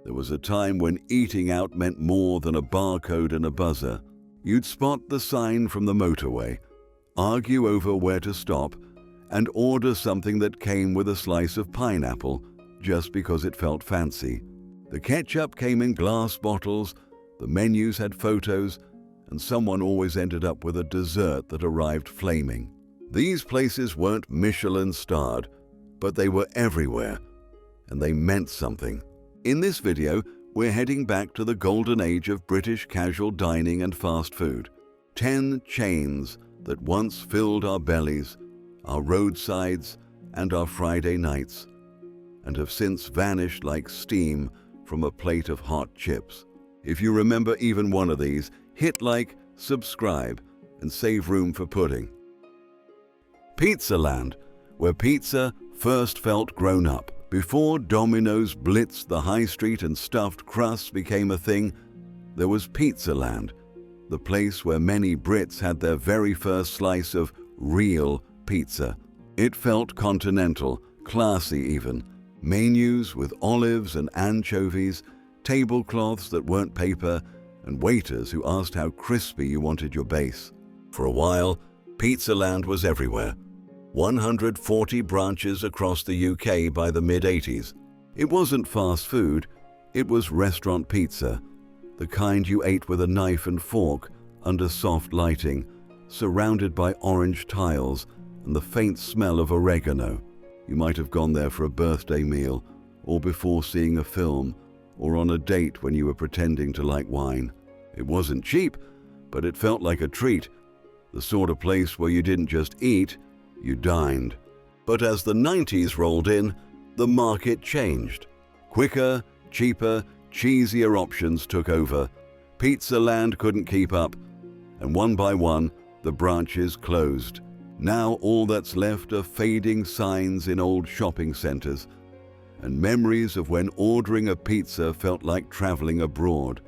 There was a time when eating out meant more than a barcode and a buzzer. You'd spot the sign from the motorway, argue over where to stop, and order something that came with a slice of pineapple just because it felt fancy. The ketchup came in glass bottles, the menus had photos, and someone always ended up with a dessert that arrived flaming. These places weren't Michelin-starred, but they were everywhere, and they meant something. In this video, we're heading back to the golden age of British casual dining and fast food. 10 chains that once filled our bellies, our roadsides, and our Friday nights, and have since vanished like steam from a plate of hot chips. If you remember even one of these, hit like, subscribe, and save room for pudding. Pizzaland, where pizza first felt grown up. Before Domino's blitzed the high street and stuffed crusts became a thing, there was Pizzaland, the place where many Brits had their very first slice of real pizza. It felt continental, classy even. Menus with olives and anchovies, tablecloths that weren't paper, and waiters who asked how crispy you wanted your base. For a while, Pizzaland was everywhere. 140 branches across the UK by the mid-80s. It wasn't fast food, it was restaurant pizza, the kind you ate with a knife and fork under soft lighting, surrounded by orange tiles and the faint smell of oregano. You might have gone there for a birthday meal, or before seeing a film, or on a date when you were pretending to like wine. It wasn't cheap, but it felt like a treat, the sort of place where you didn't just eat, you dined. But as the 90s rolled in, the market changed. Quicker, cheaper, cheesier options took over. Pizzaland couldn't keep up, and one by one, the branches closed. Now all that's left are fading signs in old shopping centers, and memories of when ordering a pizza felt like traveling abroad.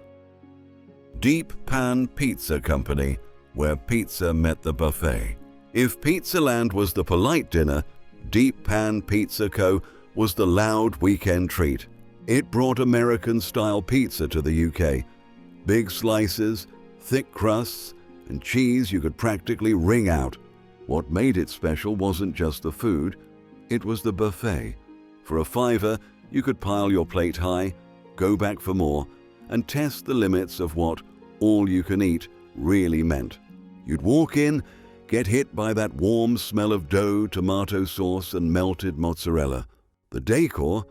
Deep Pan Pizza Company, where pizza met the buffet. If Pizzaland was the polite dinner, Deep Pan Pizza Co. was the loud weekend treat. It brought American-style pizza to the UK. Big slices, thick crusts, and cheese you could practically wring out. What made it special wasn't just the food, it was the buffet. For a £5, you could pile your plate high, go back for more, and test the limits of what all you can eat really meant. You'd walk in, get hit by that warm smell of dough, tomato sauce, and melted mozzarella. The decor,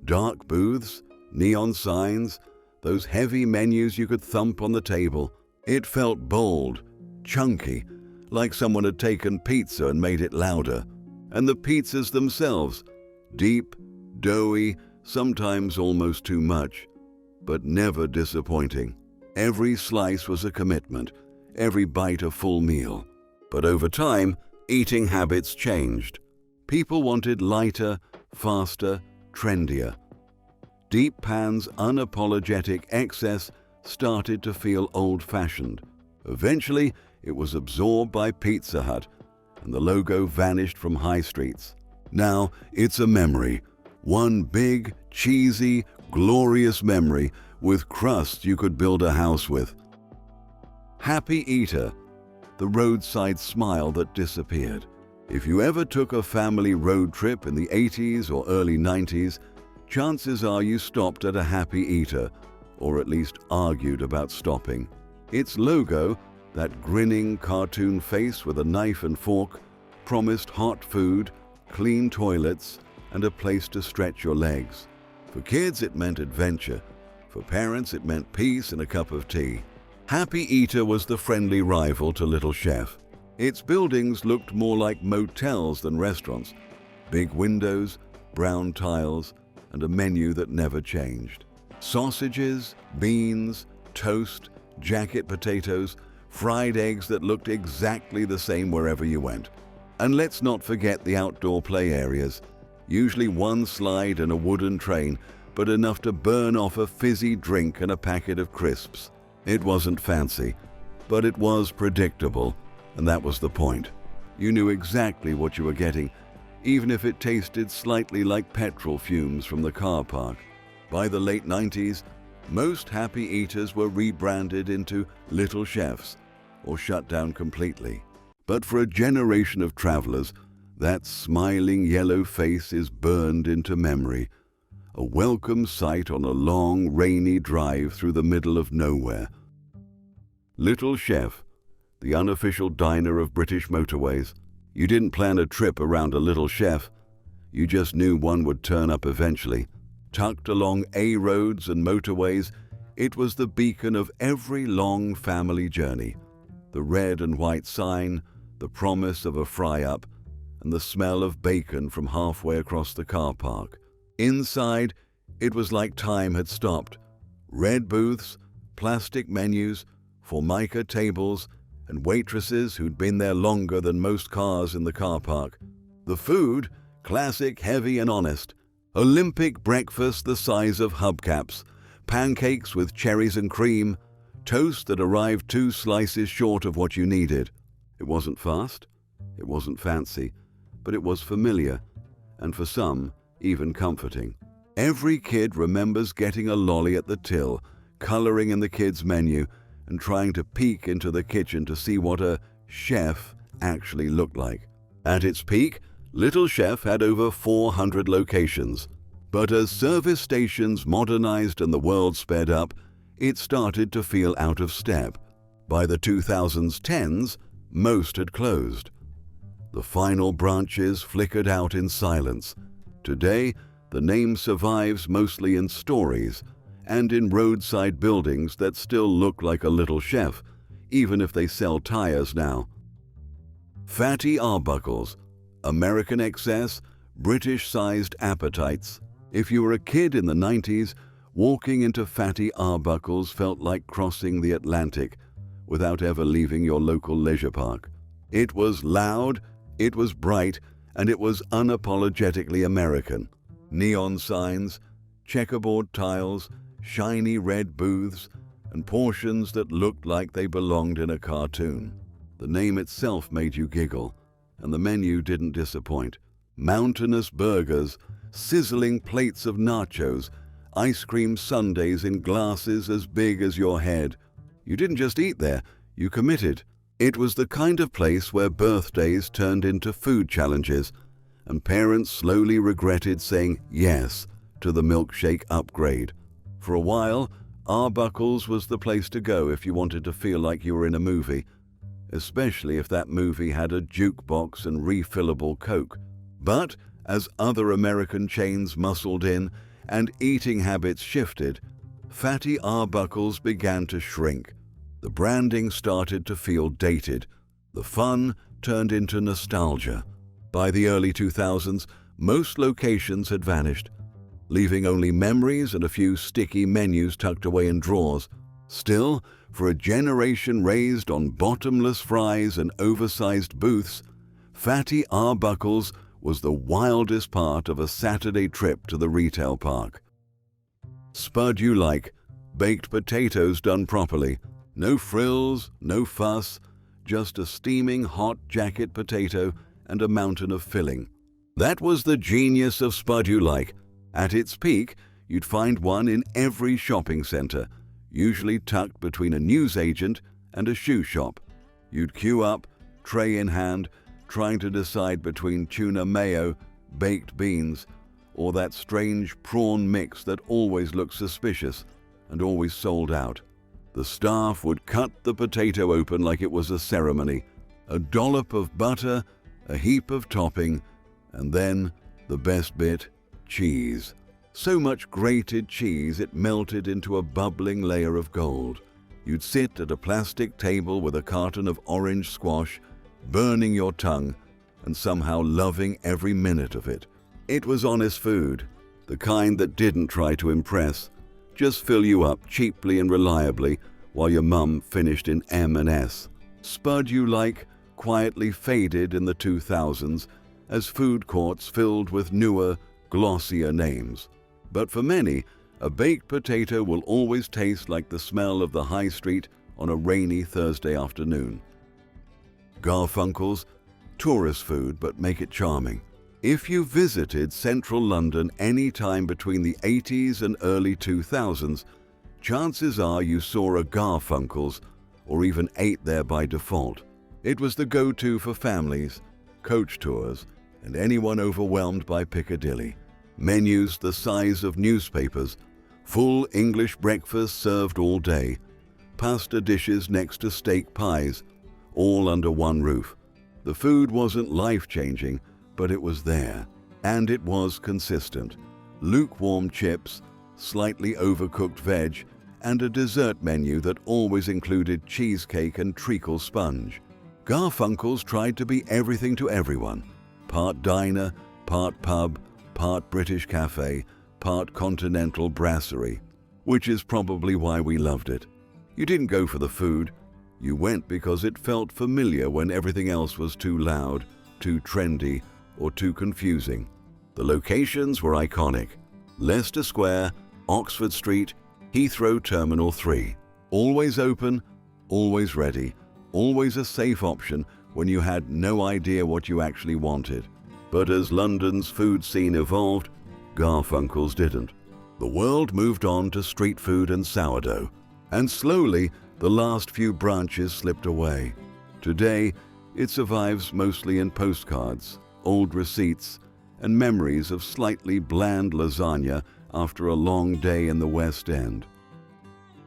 dark booths, neon signs, those heavy menus you could thump on the table. It felt bold, chunky, like someone had taken pizza and made it louder. And the pizzas themselves, deep, doughy, sometimes almost too much, but never disappointing. Every slice was a commitment, every bite a full meal. But over time, eating habits changed. People wanted lighter, faster, trendier. Deep Pan's unapologetic excess started to feel old-fashioned. Eventually, it was absorbed by Pizza Hut, and the logo vanished from high streets. Now, it's a memory. One big, cheesy, glorious memory with crust you could build a house with. Happy Eater, the roadside smile that disappeared. If you ever took a family road trip in the 80s or early 90s, chances are you stopped at a Happy Eater, or at least argued about stopping. Its logo, that grinning cartoon face with a knife and fork, promised hot food, clean toilets, and a place to stretch your legs. For kids, it meant adventure. For parents, it meant peace and a cup of tea. Happy Eater was the friendly rival to Little Chef. Its buildings looked more like motels than restaurants. Big windows, brown tiles, and a menu that never changed. Sausages, beans, toast, jacket potatoes, fried eggs that looked exactly the same wherever you went. And let's not forget the outdoor play areas. Usually one slide and a wooden train, but enough to burn off a fizzy drink and a packet of crisps. It wasn't fancy, but it was predictable, and that was the point. You knew exactly what you were getting, even if it tasted slightly like petrol fumes from the car park. By the late 90s, most happy eaters were rebranded into Little Chefs or shut down completely. But for a generation of travelers, that smiling yellow face is burned into memory, a welcome sight on a long, rainy drive through the middle of nowhere. Little Chef, the unofficial diner of British motorways. You didn't plan a trip around a Little Chef. You just knew one would turn up eventually. Tucked along A roads and motorways, it was the beacon of every long family journey. The red and white sign, the promise of a fry-up, and the smell of bacon from halfway across the car park. Inside, it was like time had stopped. Red booths, plastic menus, formica tables, and waitresses who'd been there longer than most cars in the car park. The food, classic, heavy, and honest. Olympic breakfast the size of hubcaps, pancakes with cherries and cream, toast that arrived 2 slices short of what you needed. It wasn't fast, it wasn't fancy, but it was familiar, and for some, even comforting. Every kid remembers getting a lolly at the till, coloring in the kids' menu, and trying to peek into the kitchen to see what a chef actually looked like. At its peak, Little Chef had over 400 locations. But as service stations modernized and the world sped up, it started to feel out of step. By the 2010s, most had closed. The final branches flickered out in silence. Today, the name survives mostly in stories and in roadside buildings that still look like a Little Chef, even if they sell tires now. Fatty Arbuckles, American excess, British-sized appetites. If you were a kid in the 90s, walking into Fatty Arbuckles felt like crossing the Atlantic without ever leaving your local leisure park. It was loud, it was bright, and it was unapologetically American. Neon signs, checkerboard tiles, shiny red booths, and portions that looked like they belonged in a cartoon. The name itself made you giggle, and the menu didn't disappoint. Mountainous burgers, sizzling plates of nachos, ice cream sundaes in glasses as big as your head. You didn't just eat there, you committed. It was the kind of place where birthdays turned into food challenges, and parents slowly regretted saying yes to the milkshake upgrade. For a while, Arbuckles was the place to go if you wanted to feel like you were in a movie, especially if that movie had a jukebox and refillable Coke. But as other American chains muscled in and eating habits shifted, Fatty Arbuckles began to shrink. The branding started to feel dated. The fun turned into nostalgia. By the early 2000s, most locations had vanished, leaving only memories and a few sticky menus tucked away in drawers. Still, for a generation raised on bottomless fries and oversized booths, Fatty Arbuckles was the wildest part of a Saturday trip to the retail park. Spudulike, baked potatoes done properly. No frills, no fuss, just a steaming hot jacket potato and a mountain of filling. That was the genius of Spudulike. At its peak, you'd find one in every shopping center, usually tucked between a newsagent and a shoe shop. You'd queue up, tray in hand, trying to decide between tuna mayo, baked beans, or that strange prawn mix that always looked suspicious and always sold out. The staff would cut the potato open like it was a ceremony, a dollop of butter, a heap of topping, and then, the best bit, cheese. So much grated cheese it melted into a bubbling layer of gold. You'd sit at a plastic table with a carton of orange squash, burning your tongue, and somehow loving every minute of it. It was honest food, the kind that didn't try to impress, just fill you up cheaply and reliably while your mum finished in M&S. Spudulike quietly faded in the 2000s as food courts filled with newer, glossier names. But for many, a baked potato will always taste like the smell of the high street on a rainy Thursday afternoon. Garfunkel's, tourist food, but make it charming. If you visited central London any time between the 80s and early 2000s, chances are you saw a Garfunkel's or even ate there by default. It was the go-to for families, coach tours, and anyone overwhelmed by Piccadilly. Menus the size of newspapers, full English breakfast served all day, pasta dishes next to steak pies, all under one roof. The food wasn't life-changing, but it was there, and it was consistent. Lukewarm chips, slightly overcooked veg, and a dessert menu that always included cheesecake and treacle sponge. Garfunkel's tried to be everything to everyone. Part diner, part pub, part British cafe, part continental brasserie, which is probably why we loved it. You didn't go for the food. You went because it felt familiar when everything else was too loud, too trendy, or too confusing. The locations were iconic. Leicester Square, Oxford Street, Heathrow Terminal 3. Always open, always ready, always a safe option when you had no idea what you actually wanted. But as London's food scene evolved, Garfunkel's didn't. The world moved on to street food and sourdough, and slowly the last few branches slipped away. Today, it survives mostly in postcards, old receipts, and memories of slightly bland lasagna after a long day in the West End.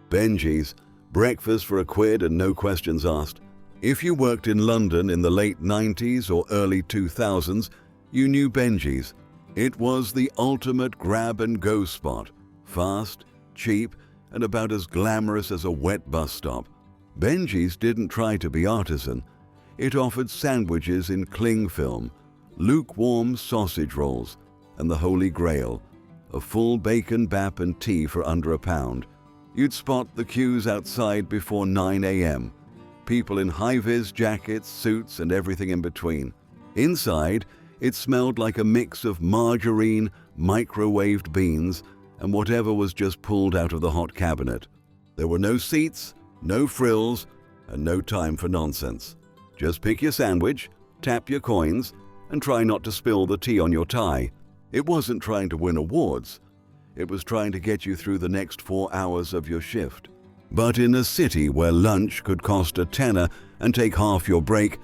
Benjys, breakfast for £1 and no questions asked. If you worked in London in the late 90s or early 2000s, you knew Benjys. It was the ultimate grab-and-go spot, fast, cheap, and about as glamorous as a wet bus stop. Benjys didn't try to be artisan. It offered sandwiches in cling film, lukewarm sausage rolls, and the Holy Grail, a full bacon bap and tea for under £1. You'd spot the queues outside before 9 a.m. People in high-vis jackets, suits, and everything in between. Inside, it smelled like a mix of margarine, microwaved beans, and whatever was just pulled out of the hot cabinet. There were no seats, no frills, and no time for nonsense. Just pick your sandwich, tap your coins, and try not to spill the tea on your tie. It wasn't trying to win awards. It was trying to get you through the next 4 hours of your shift. But in a city where lunch could cost a tenner and take half your break,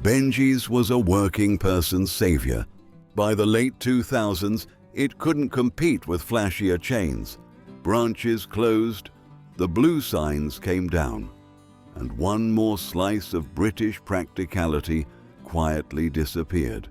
Benjys was a working person's savior. By the late 2000s, it couldn't compete with flashier chains. Branches closed, the blue signs came down, and one more slice of British practicality quietly disappeared.